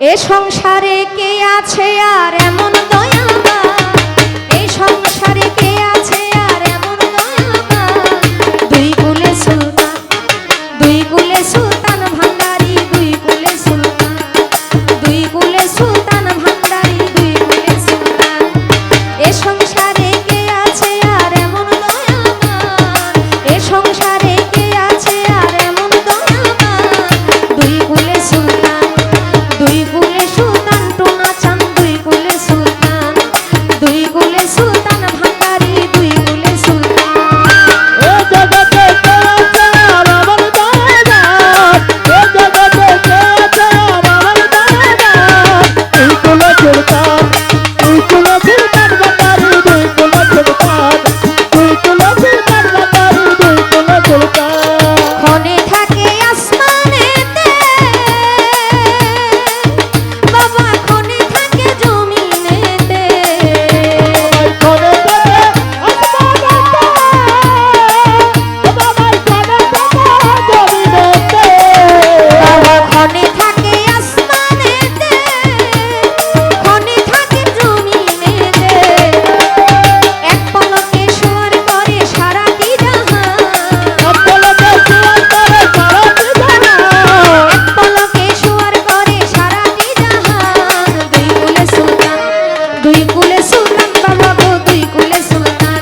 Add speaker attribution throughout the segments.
Speaker 1: এ সংসারে কে আছে আর এমন দয়াবান, এই সংসারে কে আছে আর এমন দয়াবান। দুই কুলে সুলতান, দুই কুলে সুলতান ভান্ডারি, দুই কুলে সুলতান, দুই কুলে সুলতান ভান্ডারি, দুই কুলে সুলতান। এ সংসারে কে আছে আর এমন দয়াবান, এ সংসারে কে আছে আর এমন দয়াবান। দুই কুলে সুলতান, দুই কুলে সুলতান টোনা চান, দুই কুলে সুলতান, দুই কুলে সুলতান ভান্ডারি, দুই কুলে সুলতান।
Speaker 2: এ জগতে কে আছে আর আমার দয়াবান, এ জগতে কে আছে আর আমার দয়াবান। দুই কুলে সুলতান, দুই কুলে সুলতান ভান্ডারি, দুই কুলে সুলতান, দুই কুলে সুলতান ভান্ডারি, দুই কুলে সুলতান।
Speaker 1: ক্ষণে থাকে আসমানেতে বাবা, ক্ষণে থাকে জমিনেতে।
Speaker 2: ক্ষণে থাকে আসমানেতে, বাবাই ক্ষণে থাকে জমিনেতে।
Speaker 1: বাবা ক্ষণে থাকে আসমানেতে, ক্ষণে থাকে জমিনেতে। এক পলকে সোয়ার করে সারাটি জাহান,
Speaker 2: অপলকে সুয়ার করে সারাটি জাহান।
Speaker 1: এক পলকে সোয়ার করে সারাটি জাহান। দুই কুলে সুলতান, দুই কুলে সুলতান বাবা গো, দুই কুলে সুলতান,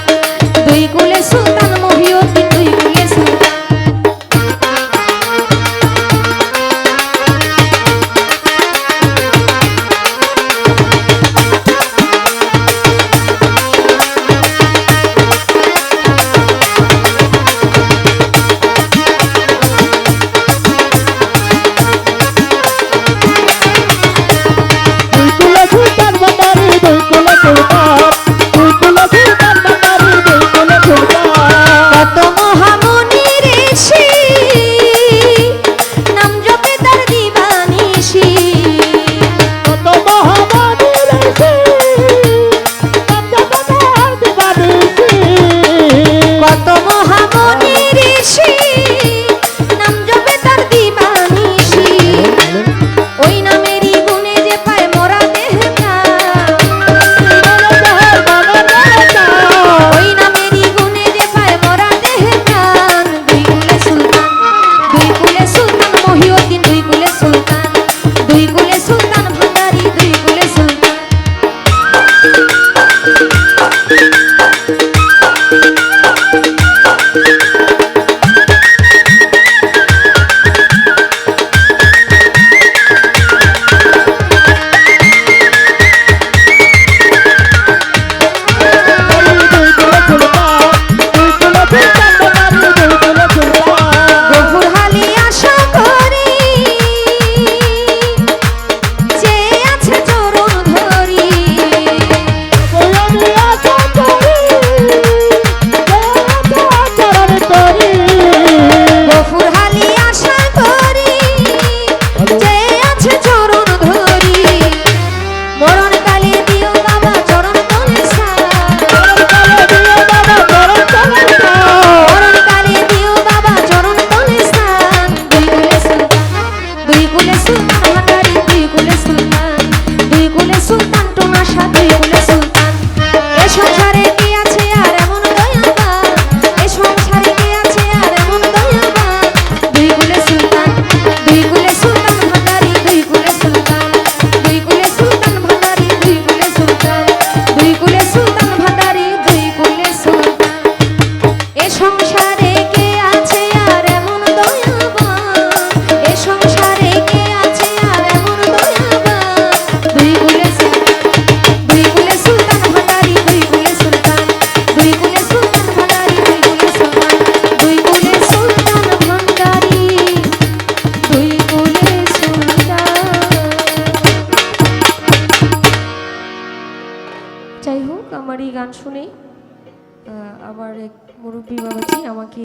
Speaker 1: দুই কুলে সুলতান মহিউদ্দিন, দুই কুলে সুলতান।
Speaker 2: দুই কুলে সুলতান ভান্ডারি, দুই কুলে সুলতান, দুই কুলে সুলতান ভান্ডারি, দুই কুলে সুলতান।
Speaker 1: কত মহামুনি ঋষি নাম জপে তার দিবানিশি,
Speaker 2: কত মহামানী ঋষি, নাম জপে তার দিবানিশি।
Speaker 1: কত মহামুনি ঋষি নাম জপে তার দিবানিশি। ওই নামেরই গুণে যে পায় মোরা দেহ প্রাণ, ওই নামেরই গুণে যে পায় মোরা দেহ প্রাণ। দুই কুলে সুলতান, দুই কুলে সুলতান মহিউদ্দিন, দুই কুলে সুলতান, দুই কুলে সুলতান ভান্ডারি, দুই কুলে সুলতান।
Speaker 2: দুই কুলে সুলতান, দুই কুলে সুলতান ভান্ডারি, দুই কুলে সুলতান।
Speaker 1: গফুর হালি আশা করি, যে আছে চরণ ধরি।
Speaker 2: আমি আশা করি, চরণ করি।
Speaker 1: গফুর হালি আশা করি, যে আছে চরণ ধরি। মরণ কালে দিও বাবা চরণ তলে সার,
Speaker 2: চরণ কালে দিও বাবা চরণ তলে সার।
Speaker 1: মরণ কালে দিও বাবা চরণ তলে স্থান। দুই কুলে সুলতান, দুই কুলে সুলতান ভান্ডারি, দুই কুলে সুলতান, দুই কুলে সুলতান টোনাশা, দুই কুলে সুলতান। এ সংসারে কি আছে আর এমন দয়াবান, এ সংসারে কি আছে আর এমন দয়াবান। দুই কুলে সুলতান, দুই কুলে সুলতান ভান্ডারি, দুই কুলে সুলতান, দুই কুলে সুলতান ভান্ডারি, দুই কুলে সুলতান, দুই কুলে সুলতান ভান্ডারি, দুই কুলে সুলতান। এ সংসারে কে আছে আর এমন দয়াবান, এ সংসারে কে আছে আর এমন দয়াবান। দুই কুলে সুলতান, দুই কুলে সুলতান ভান্ডারি, দুই কুলে সুলতান, দুই কুলে সুলতান ভান্ডারি, দুই কুলে সুলতান, দুই কুলে সুলতান ভান্ডারি, দুই কুলে সুলতান। যাই হোক, আমার এই গান শুনে আমার এক মুরব্বী বাবাজি আমাকে